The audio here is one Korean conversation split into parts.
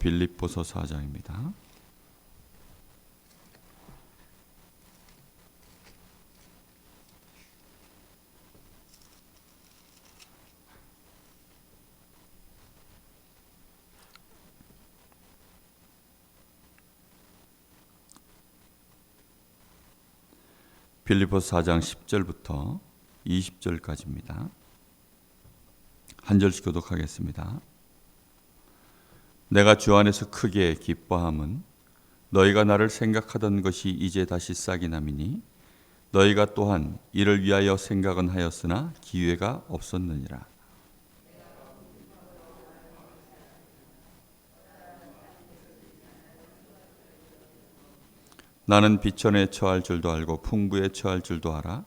빌립보서 4장입니다. 빌립보서 4장 10절부터 20절까지입니다. 한 절씩 교독하겠습니다. 내가 주 안에서 크게 기뻐함은 너희가 나를 생각하던 것이 이제 다시 싹이 남이니 너희가 또한 이를 위하여 생각은 하였으나 기회가 없었느니라. 나는 비천에 처할 줄도 알고 풍부에 처할 줄도 알아.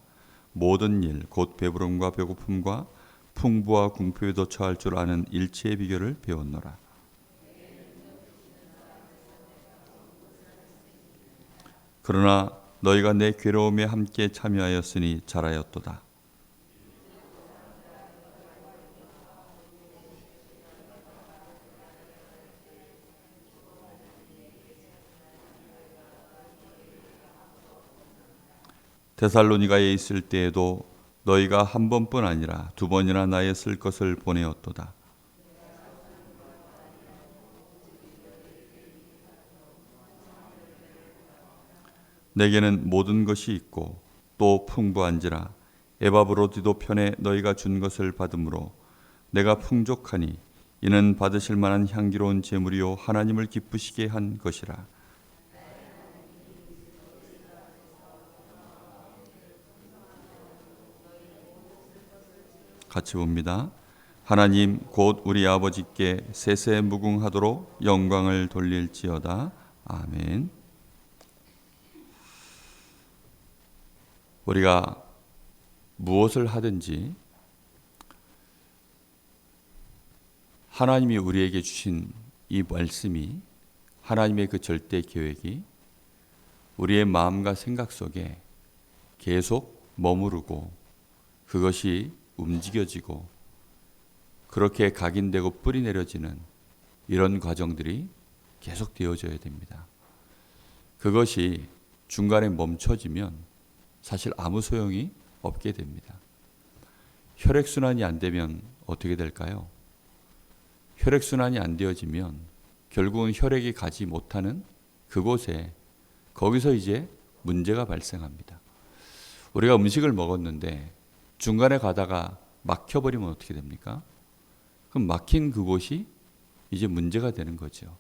모든 일 곧 배부름과 배고픔과 풍부와 궁핍에도 처할 줄 아는 일체의 비결을 배웠노라. 그러나 너희가 내 괴로움에 함께 참여하였으니 잘하였도다. 데살로니가에 있을 때에도 너희가 한 번뿐 아니라 두 번이나 나의 쓸 것을 보내었도다. 내게는 모든 것이 있고 또 풍부한지라 에바브로디도 편에 너희가 준 것을 받음으로 내가 풍족하니 이는 받으실 만한 향기로운 제물이요 하나님을 기쁘시게 한 것이라. 같이 봅니다. 하나님 곧 우리 아버지께 세세무궁하도록 영광을 돌릴지어다. 아멘. 우리가 무엇을 하든지 하나님이 우리에게 주신 이 말씀이, 하나님의 그 절대 계획이 우리의 마음과 생각 속에 계속 머무르고 그것이 움직여지고 그렇게 각인되고 뿌리 내려지는 이런 과정들이 계속 되어져야 됩니다. 그것이 중간에 멈춰지면 사실 아무 소용이 없게 됩니다. 혈액순환이 안 되면 어떻게 될까요? 혈액순환이 안 되어지면 결국은 혈액이 가지 못하는 그곳에, 거기서 이제 문제가 발생합니다. 우리가 음식을 먹었는데 중간에 가다가 막혀버리면 어떻게 됩니까? 그럼 막힌 그곳이 이제 문제가 되는 거죠.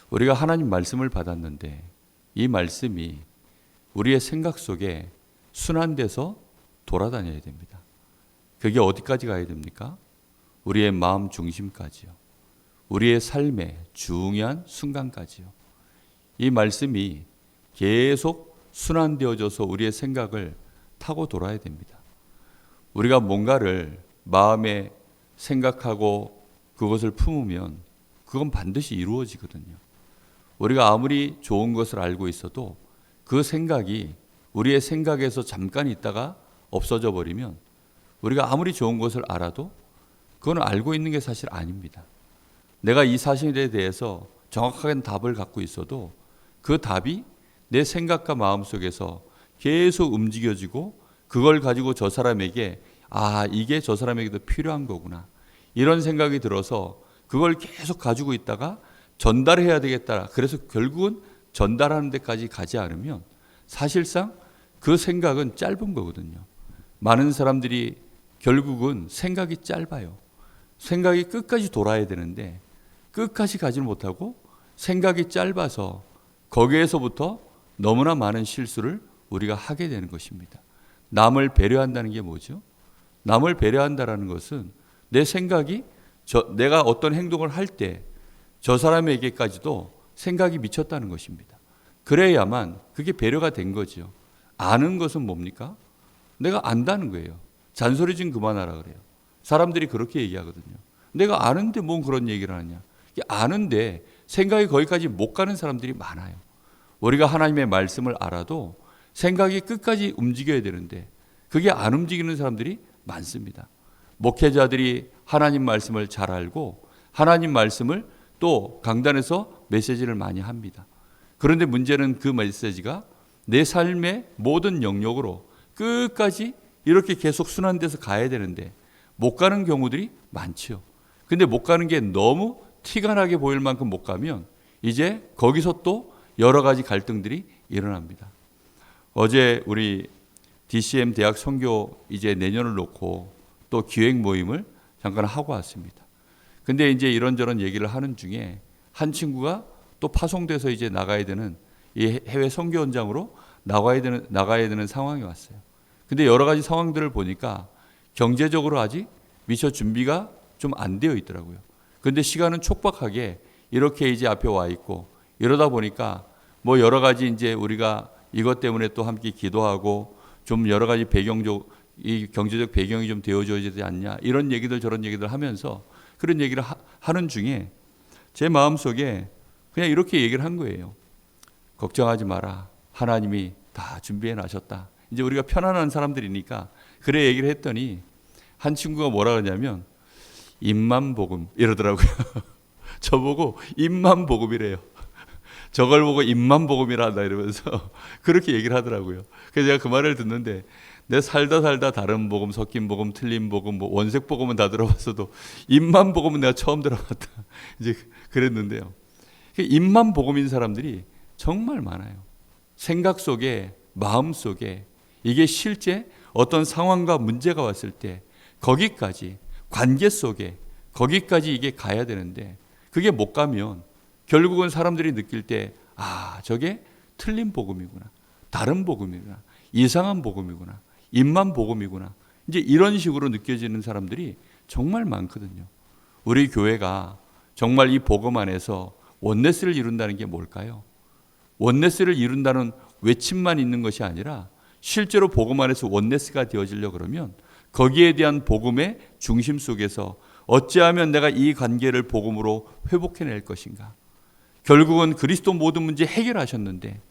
우리가 하나님 말씀을 받았는데 이 말씀이 우리의 생각 속에 순환돼서 돌아다녀야 됩니다. 그게 어디까지 가야 됩니까? 우리의 마음 중심까지요. 우리의 삶의 중요한 순간까지요. 이 말씀이 계속 순환되어져서 우리의 생각을 타고 돌아야 됩니다. 우리가 뭔가를 마음에 생각하고 그것을 품으면 그건 반드시 이루어지거든요. 우리가 아무리 좋은 것을 알고 있어도 그 생각이 우리의 생각에서 잠깐 있다가 없어져 버리면 우리가 아무리 좋은 것을 알아도 그건 알고 있는 게 사실 아닙니다. 내가 이 사실에 대해서 정확한 답을 갖고 있어도 그 답이 내 생각과 마음 속에서 계속 움직여지고 그걸 가지고 저 사람에게 이게 저 사람에게도 필요한 거구나. 이런 생각이 들어서 그걸 계속 가지고 있다가 전달해야 되겠다. 그래서 결국은 전달하는 데까지 가지 않으면 사실상 그 생각은 짧은 거거든요. 많은 사람들이 결국은 생각이 짧아요. 생각이 끝까지 돌아야 되는데 끝까지 가지 못하고 생각이 짧아서 거기에서부터 너무나 많은 실수를 우리가 하게 되는 것입니다. 남을 배려한다는 게 뭐죠? 남을 배려한다는 것은 내 생각이 내가 어떤 행동을 할 때 저 사람에게까지도 생각이 미쳤다는 것입니다. 그래야만 그게 배려가 된 거죠. 아는 것은 뭡니까? 내가 안다는 거예요. 잔소리 좀 그만하라 그래요. 사람들이 그렇게 얘기하거든요. 내가 아는데 뭔 그런 얘기를 하냐. 아는데 생각이 거기까지 못 가는 사람들이 많아요. 우리가 하나님의 말씀을 알아도 생각이 끝까지 움직여야 되는데 그게 안 움직이는 사람들이 많습니다. 목회자들이 하나님 말씀을 잘 알고 하나님 말씀을 또 강단에서 메시지를 많이 합니다. 그런데 문제는 그 메시지가 내 삶의 모든 영역으로 끝까지 이렇게 계속 순환돼서 가야 되는데 못 가는 경우들이 많죠. 근데 못 가는 게 너무 티가 나게 보일 만큼 못 가면 이제 거기서 또 여러 가지 갈등들이 일어납니다. 어제 우리 DCM 대학 선교 이제 내년을 놓고 또 기획 모임을 잠깐 하고 왔습니다. 근데 이제 이런저런 얘기를 하는 중에 한 친구가 또 파송돼서 이제 나가야 되는 이 해외 선교 현장으로 나가야 되는 상황이 왔어요. 근데 여러 가지 상황들을 보니까 경제적으로 아직 미처 준비가 좀 안 되어 있더라고요. 근데 시간은 촉박하게 이렇게 이제 앞에 와 있고 이러다 보니까 뭐 여러 가지 이제 우리가 이것 때문에 또 함께 기도하고 좀 여러 가지 이 경제적 배경이 좀 되어줘야 되지 않냐 이런 얘기들 저런 얘기들 하면서 그런 얘기를 하는 중에 제 마음속에 그냥 이렇게 얘기를 한 거예요. 걱정하지 마라. 하나님이 다 준비해 놔셨다. 이제 우리가 편안한 사람들이니까 그래 얘기를 했더니 한 친구가 뭐라 그러냐면 입만 복음 이러더라고요. 저보고 입만 복음이래요. 저걸 보고 입만 복음이라 한다 이러면서 그렇게 얘기를 하더라고요. 그래서 제가 그 말을 듣는데 내 살다 다른 복음, 섞인 복음, 틀린 복음, 뭐 원색 복음은 다 들어봤어도 입만 복음은 내가 처음 들어봤다. 이제 그랬는데요. 입만 복음인 사람들이 정말 많아요. 생각 속에, 마음 속에 이게 실제 어떤 상황과 문제가 왔을 때 거기까지 관계 속에 거기까지 이게 가야 되는데 그게 못 가면 결국은 사람들이 느낄 때 저게 틀린 복음이구나. 다른 복음이구나. 이상한 복음이구나. 입만 복음이구나. 이제 이런 식으로 느껴지는 사람들이 정말 많거든요. 우리 교회가 정말 이 복음 안에서 원네스를 이룬다는 게 뭘까요? 원네스를 이룬다는 외침만 있는 것이 아니라 실제로 복음 안에서 원네스가 되어지려고 그러면 거기에 대한 복음의 중심 속에서 어찌하면 내가 이 관계를 복음으로 회복해낼 것인가. 결국은 그리스도 모든 문제 해결하셨는데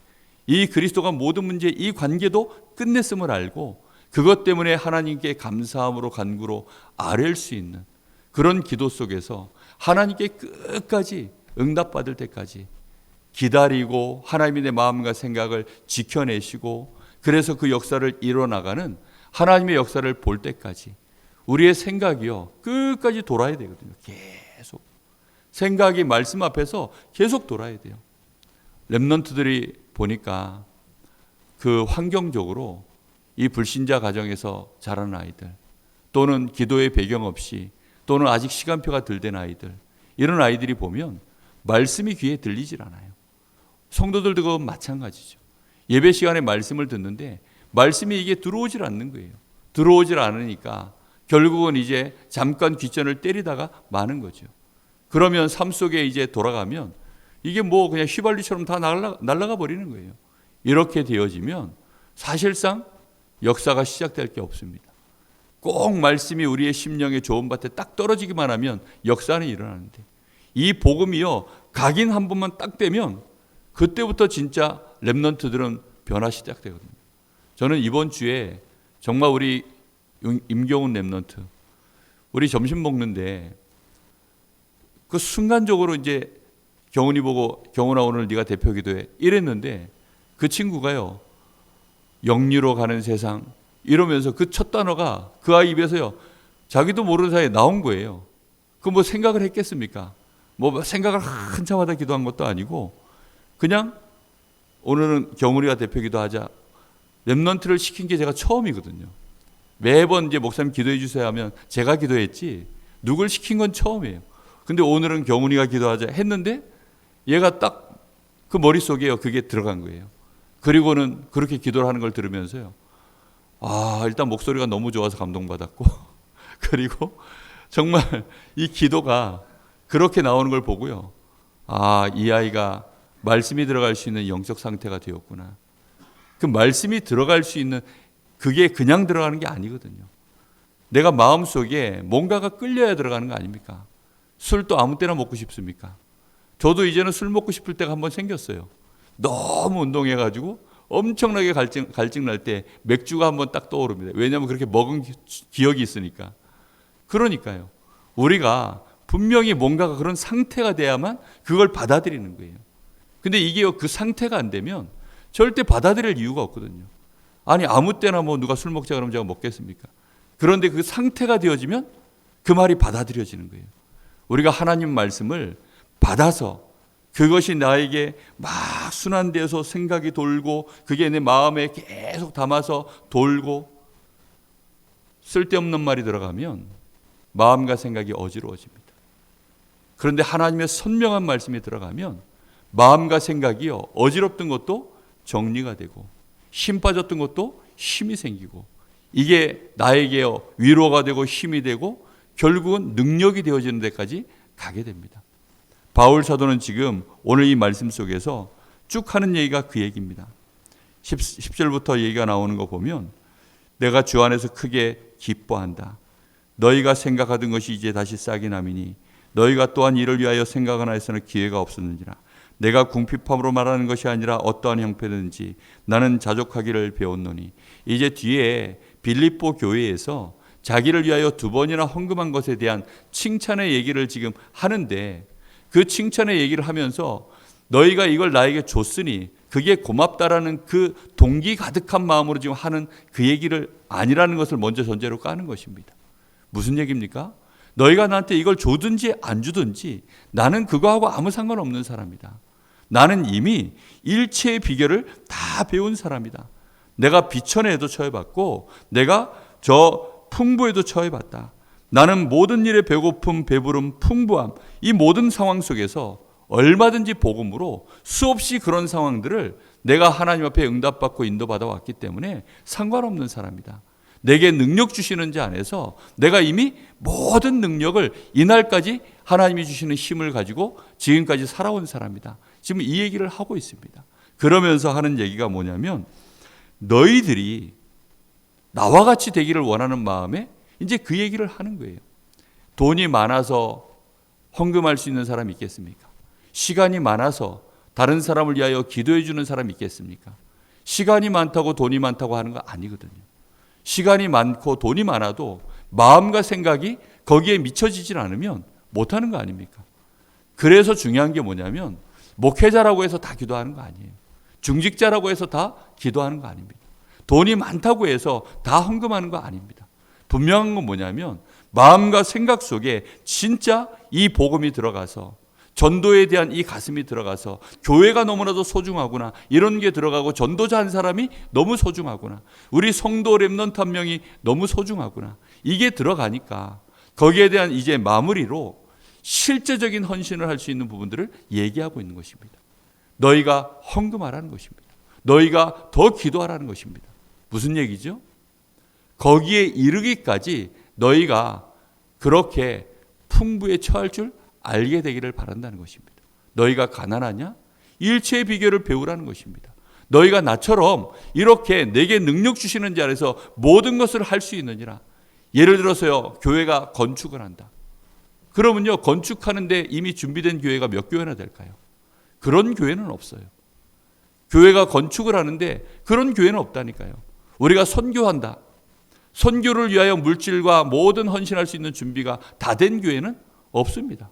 이 그리스도가 모든 문제 이 관계도 끝냈음을 알고 그것 때문에 하나님께 감사함으로 간구로 아뢰일 수 있는 그런 기도 속에서 하나님께 끝까지 응답받을 때까지 기다리고 하나님의 내 마음과 생각을 지켜내시고 그래서 그 역사를 이뤄나가는 하나님의 역사를 볼 때까지 우리의 생각이요 끝까지 돌아야 되거든요. 계속 생각이 말씀 앞에서 계속 돌아야 돼요. 렘넌트들이 보니까 그 환경적으로 이 불신자 가정에서 자라는 아이들 또는 기도의 배경 없이 또는 아직 시간표가 덜 된 아이들 이런 아이들이 보면 말씀이 귀에 들리질 않아요. 성도들도 그건 마찬가지죠. 예배 시간에 말씀을 듣는데 말씀이 이게 들어오질 않는 거예요. 들어오질 않으니까 결국은 이제 잠깐 귓전을 때리다가 마는 거죠. 그러면 삶 속에 이제 돌아가면 이게 뭐 그냥 휘발유처럼 다 날아가 버리는 거예요. 이렇게 되어지면 사실상 역사가 시작될 게 없습니다. 꼭 말씀이 우리의 심령의 좋은 밭에 딱 떨어지기만 하면 역사는 일어나는데 이 복음이요 각인 한 번만 딱 되면 그때부터 진짜 렘넌트들은 변화 시작되거든요. 저는 이번 주에 정말 우리 임경훈 렘넌트 우리 점심 먹는데 그 순간적으로 이제 경훈이 보고 경훈아 오늘 네가 대표 기도해 이랬는데 그 친구가요 영리로 가는 세상 이러면서 그 첫 단어가 그 아이 입에서요 자기도 모르는 사이에 나온 거예요. 그 뭐 생각을 했겠습니까? 뭐 생각을 한참 하다 기도한 것도 아니고 그냥 오늘은 경훈이가 대표 기도하자 렘넌트를 시킨 게 제가 처음이거든요. 매번 이제 목사님 기도해 주세요 하면 제가 기도했지 누굴 시킨 건 처음이에요. 근데 오늘은 경훈이가 기도하자 했는데 얘가 딱 그 머릿속에요 그게 들어간 거예요. 그리고는 그렇게 기도를 하는 걸 들으면서요 일단 목소리가 너무 좋아서 감동받았고 그리고 정말 이 기도가 그렇게 나오는 걸 보고요 이 아이가 말씀이 들어갈 수 있는 영적 상태가 되었구나. 그 말씀이 들어갈 수 있는 그게 그냥 들어가는 게 아니거든요. 내가 마음속에 뭔가가 끌려야 들어가는 거 아닙니까? 술도 아무 때나 먹고 싶습니까? 저도 이제는 술 먹고 싶을 때가 한번 생겼어요. 너무 운동해가지고 엄청나게 갈증 날 때 맥주가 한번 딱 떠오릅니다. 왜냐하면 그렇게 먹은 기억이 있으니까. 그러니까요. 우리가 분명히 뭔가가 그런 상태가 돼야만 그걸 받아들이는 거예요. 근데 이게요, 그 상태가 안 되면 절대 받아들일 이유가 없거든요. 아니, 아무 때나 뭐 누가 술 먹자 그러면 제가 먹겠습니까? 그런데 그 상태가 되어지면 그 말이 받아들여지는 거예요. 우리가 하나님 말씀을 받아서 그것이 나에게 막 순환되어서 생각이 돌고 그게 내 마음에 계속 담아서 돌고 쓸데없는 말이 들어가면 마음과 생각이 어지러워집니다. 그런데 하나님의 선명한 말씀이 들어가면 마음과 생각이요, 어지럽던 것도 정리가 되고 힘 빠졌던 것도 힘이 생기고 이게 나에게요, 위로가 되고 힘이 되고 결국은 능력이 되어지는 데까지 가게 됩니다. 바울 사도는 지금 오늘 이 말씀 속에서 쭉 하는 얘기가 그 얘기입니다. 10절부터 얘기가 나오는 거 보면 내가 주 안에서 크게 기뻐한다. 너희가 생각하던 것이 이제 다시 싹이 나미니 너희가 또한 이를 위하여 생각하나 해서는 기회가 없었느니라. 내가 궁핍함으로 말하는 것이 아니라 어떠한 형편이든지 나는 자족하기를 배웠노니. 이제 뒤에 빌립보 교회에서 자기를 위하여 2번이나 헌금한 것에 대한 칭찬의 얘기를 지금 하는데 그 칭찬의 얘기를 하면서 너희가 이걸 나에게 줬으니 그게 고맙다라는 그 동기 가득한 마음으로 지금 하는 그 얘기를 아니라는 것을 먼저 전제로 까는 것입니다. 무슨 얘기입니까? 너희가 나한테 이걸 주든지 안 주든지 나는 그거하고 아무 상관없는 사람이다. 나는 이미 일체의 비결을 다 배운 사람이다. 내가 비천에도 처해봤고 내가 저 풍부에도 처해봤다. 나는 모든 일에 배고픔, 배부름, 풍부함 이 모든 상황 속에서 얼마든지 복음으로 수없이 그런 상황들을 내가 하나님 앞에 응답받고 인도받아 왔기 때문에 상관없는 사람이다. 내게 능력 주시는 자 안에서 내가 이미 모든 능력을 이날까지 하나님이 주시는 힘을 가지고 지금까지 살아온 사람이다. 지금 이 얘기를 하고 있습니다. 그러면서 하는 얘기가 뭐냐면 너희들이 나와 같이 되기를 원하는 마음에 이제 그 얘기를 하는 거예요. 돈이 많아서 헌금할 수 있는 사람이 있겠습니까? 시간이 많아서 다른 사람을 위하여 기도해 주는 사람이 있겠습니까? 시간이 많다고 돈이 많다고 하는 거 아니거든요. 시간이 많고 돈이 많아도 마음과 생각이 거기에 미쳐지질 않으면 못하는 거 아닙니까? 그래서 중요한 게 뭐냐면 목회자라고 해서 다 기도하는 거 아니에요. 중직자라고 해서 다 기도하는 거 아닙니다. 돈이 많다고 해서 다 헌금하는 거 아닙니다. 분명한 건 뭐냐면 마음과 생각 속에 진짜 이 복음이 들어가서 전도에 대한 이 가슴이 들어가서 교회가 너무나도 소중하구나 이런 게 들어가고 전도자 한 사람이 너무 소중하구나 우리 성도 렘넌트 한 명이 너무 소중하구나 이게 들어가니까 거기에 대한 이제 마무리로 실제적인 헌신을 할 수 있는 부분들을 얘기하고 있는 것입니다. 너희가 헌금하라는 것입니다. 너희가 더 기도하라는 것입니다. 무슨 얘기죠? 거기에 이르기까지 너희가 그렇게 풍부에 처할 줄 알게 되기를 바란다는 것입니다. 너희가 가난하냐? 일체의 비결을 배우라는 것입니다. 너희가 나처럼 이렇게 내게 능력 주시는 자 안에서 모든 것을 할 수 있느니라. 예를 들어서요, 교회가 건축을 한다. 그러면요, 건축하는데 이미 준비된 교회가 몇 교회나 될까요? 그런 교회는 없어요. 교회가 건축을 하는데 그런 교회는 없다니까요. 우리가 선교한다. 선교를 위하여 물질과 모든 헌신할 수 있는 준비가 다 된 교회는 없습니다.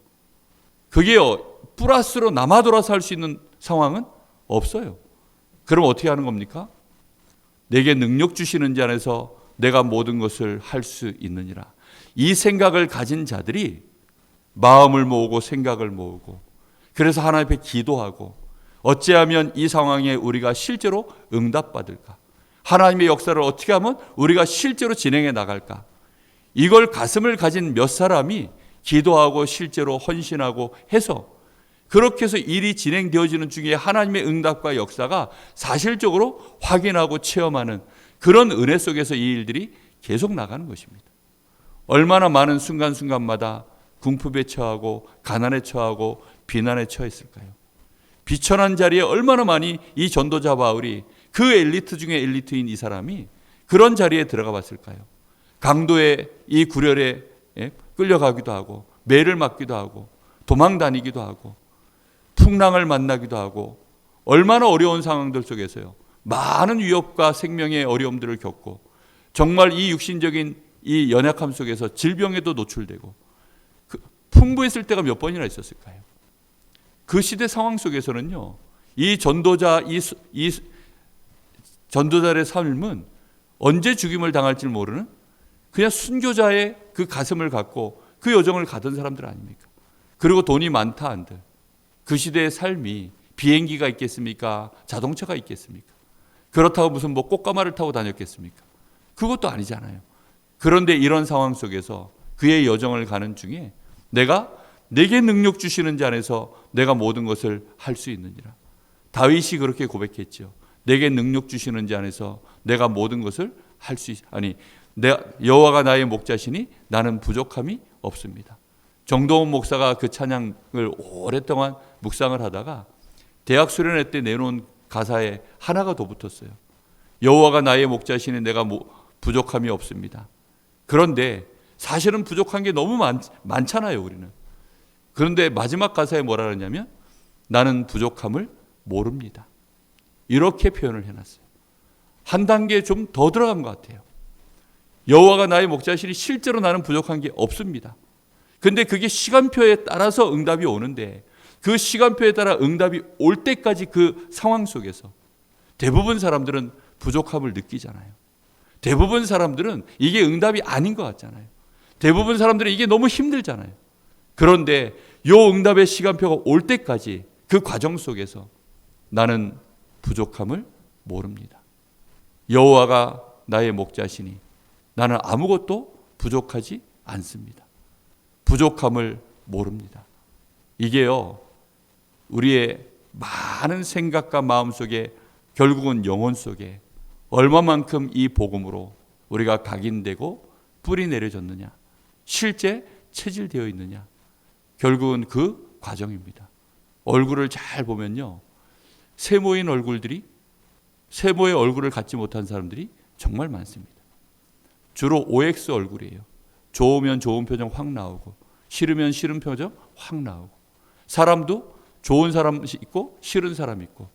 그게요, 플러스로 남아 돌아서 할 수 있는 상황은 없어요. 그럼 어떻게 하는 겁니까? 내게 능력 주시는 자 안에서 내가 모든 것을 할 수 있느니라. 이 생각을 가진 자들이 마음을 모으고 생각을 모으고 그래서 하나님 앞에 기도하고 어찌하면 이 상황에 우리가 실제로 응답받을까? 하나님의 역사를 어떻게 하면 우리가 실제로 진행해 나갈까? 이걸 가슴을 가진 몇 사람이 기도하고 실제로 헌신하고 해서 그렇게 해서 일이 진행되어지는 중에 하나님의 응답과 역사가 사실적으로 확인하고 체험하는 그런 은혜 속에서 이 일들이 계속 나가는 것입니다. 얼마나 많은 순간순간마다 궁핍에 처하고 가난에 처하고 비난에 처했을까요? 비천한 자리에 얼마나 많이 이 전도자 바울이 그 엘리트 중에 엘리트인 이 사람이 그런 자리에 들어가 봤을까요? 강도의 이 구렬에 끌려가기도 하고 매를 맞기도 하고 도망 다니기도 하고 풍랑을 만나기도 하고 얼마나 어려운 상황들 속에서요. 많은 위협과 생명의 어려움들을 겪고 정말 이 육신적인 이 연약함 속에서 질병에도 노출되고 풍부했을 때가 몇 번이나 있었을까요? 그 시대 상황 속에서는요, 이 전도자의 삶은 언제 죽임을 당할지 모르는 그냥 순교자의 그 가슴을 갖고 그 여정을 가던 사람들 아닙니까? 그리고 돈이 많다 한들 그 시대의 삶이 비행기가 있겠습니까? 자동차가 있겠습니까? 그렇다고 무슨 뭐 꽃가마를 타고 다녔겠습니까? 그것도 아니잖아요. 그런데 이런 상황 속에서 그의 여정을 가는 중에 내게 능력 주시는 자 안에서 내가 모든 것을 할 수 있느니라. 다윗이 그렇게 고백했죠. 내게 능력 주시는 자 안에서 내가 모든 것을 할 수 여호와가 나의 목자시니 나는 부족함이 없습니다. 정동원 목사가 그 찬양을 오랫동안 묵상을 하다가 대학 수련회 때 내놓은 가사에 하나가 더 붙었어요. 여호와가 나의 목자시니 내가 부족함이 없습니다. 그런데 사실은 부족한 게 너무 많잖아요, 우리는. 그런데 마지막 가사에 뭐라 그러냐면 나는 부족함을 모릅니다. 이렇게 표현을 해놨어요. 한 단계 좀 더 들어간 것 같아요. 여호와가 나의 목자시니 실제로 나는 부족한 게 없습니다. 근데 그게 시간표에 따라서 응답이 오는데 그 시간표에 따라 응답이 올 때까지 그 상황 속에서 대부분 사람들은 부족함을 느끼잖아요. 대부분 사람들은 이게 응답이 아닌 것 같잖아요. 대부분 사람들은 이게 너무 힘들잖아요. 그런데 요 응답의 시간표가 올 때까지 그 과정 속에서 나는 부족함을 모릅니다. 여호와가 나의 목자시니 나는 아무것도 부족하지 않습니다. 부족함을 모릅니다. 이게요, 우리의 많은 생각과 마음 속에 결국은 영혼 속에 얼마만큼 이 복음으로 우리가 각인되고 뿌리 내려졌느냐, 실제 체질되어 있느냐, 결국은 그 과정입니다. 얼굴을 잘 보면요, 세모인 얼굴들이, 세모의 얼굴을 갖지 못한 사람들이 정말 많습니다. 주로 OX 얼굴이에요. 좋으면 좋은 표정 확 나오고 싫으면 싫은 표정 확 나오고, 사람도 좋은 사람이 있고 싫은 사람이 있고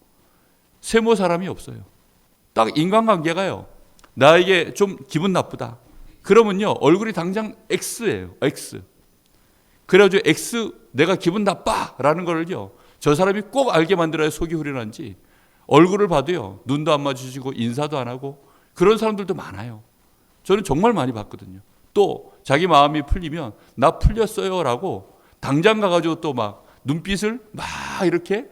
세모 사람이 없어요. 딱 인간관계가요, 나에게 좀 기분 나쁘다 그러면요 얼굴이 당장 X예요. X. 그래가지고 X 내가 기분 나빠라는 거를요 저 사람이 꼭 알게 만들어야 속이 후련한지 얼굴을 봐도요 눈도 안 마주치고 인사도 안 하고 그런 사람들도 많아요. 저는 정말 많이 봤거든요. 또 자기 마음이 풀리면 나 풀렸어요 라고 당장 가가지고 또 막 눈빛을 막 이렇게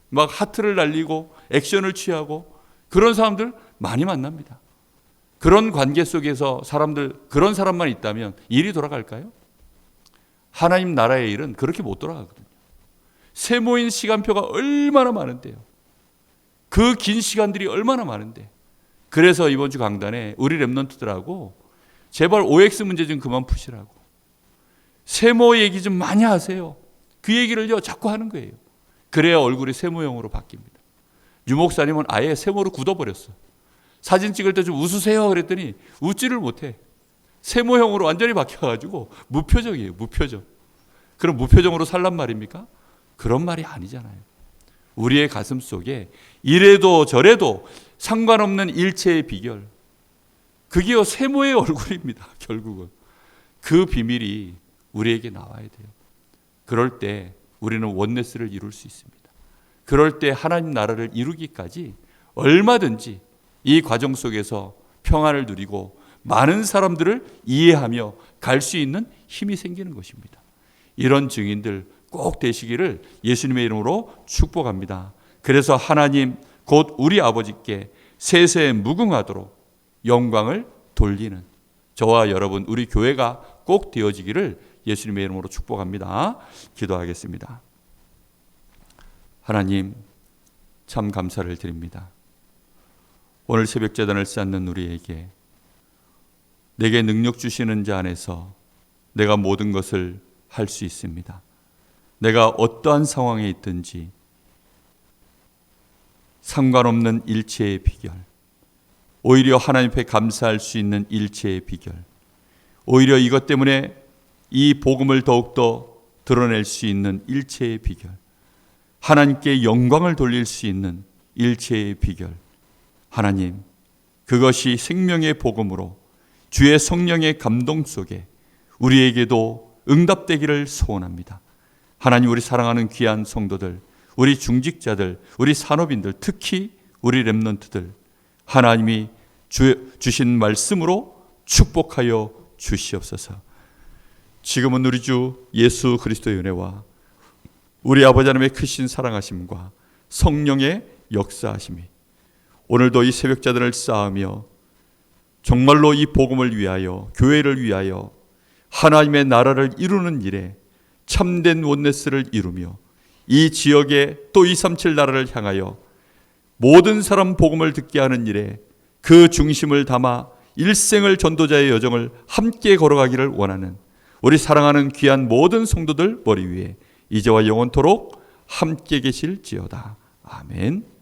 막 하트를 날리고 액션을 취하고 그런 사람들 많이 만납니다. 그런 관계 속에서 그런 사람만 있다면 일이 돌아갈까요? 하나님 나라의 일은 그렇게 못 돌아가거든요. 세모인 시간표가 얼마나 많은데요. 그 긴 시간들이 얼마나 많은데. 그래서 이번 주 강단에 우리 랩런트들하고 제발 OX 문제 좀 그만 푸시라고. 세모 얘기 좀 많이 하세요. 그 얘기를요 자꾸 하는 거예요. 그래야 얼굴이 세모형으로 바뀝니다. 유 목사님은 아예 세모로 굳어버렸어. 사진 찍을 때 좀 웃으세요 그랬더니 웃지를 못해. 세모형으로 완전히 바뀌어가지고 무표정이에요. 무표정. 그럼 무표정으로 살란 말입니까? 그런 말이 아니잖아요. 우리의 가슴 속에 이래도 저래도 상관없는 일체의 비결, 그게요 세모의 얼굴입니다. 결국은 그 비밀이 우리에게 나와야 돼요. 그럴 때 우리는 원네스를 이룰 수 있습니다. 그럴 때 하나님 나라를 이루기까지 얼마든지 이 과정 속에서 평안을 누리고 많은 사람들을 이해하며 갈 수 있는 힘이 생기는 것입니다. 이런 증인들 꼭 되시기를 예수님의 이름으로 축복합니다. 그래서 하나님 곧 우리 아버지께 세세에 무궁하도록 영광을 돌리는 저와 여러분 우리 교회가 꼭 되어지기를 예수님의 이름으로 축복합니다. 기도하겠습니다. 하나님 참 감사를 드립니다. 오늘 새벽 제단을 쌓는 우리에게 내게 능력 주시는 자 안에서 내가 모든 것을 할 수 있습니다. 내가 어떠한 상황에 있든지 상관없는 일체의 비결, 오히려 하나님 앞에 감사할 수 있는 일체의 비결, 오히려 이것 때문에 이 복음을 더욱더 드러낼 수 있는 일체의 비결, 하나님께 영광을 돌릴 수 있는 일체의 비결, 하나님 그것이 생명의 복음으로 주의 성령의 감동 속에 우리에게도 응답되기를 소원합니다. 하나님, 우리 사랑하는 귀한 성도들, 우리 중직자들, 우리 산업인들, 특히 우리 렘넌트들, 하나님이 주신 말씀으로 축복하여 주시옵소서. 지금은 우리 주 예수 그리스도의 은혜와 우리 아버지 하나님의 크신 사랑하심과 성령의 역사하심이 오늘도 이 새벽자들을 쌓으며 정말로 이 복음을 위하여, 교회를 위하여 하나님의 나라를 이루는 일에 참된 원네스를 이루며 이 지역의 또 237 나라를 향하여 모든 사람 복음을 듣게 하는 일에 그 중심을 담아 일생을 전도자의 여정을 함께 걸어가기를 원하는 우리 사랑하는 귀한 모든 성도들 머리 위에 이제와 영원토록 함께 계실지어다. 아멘.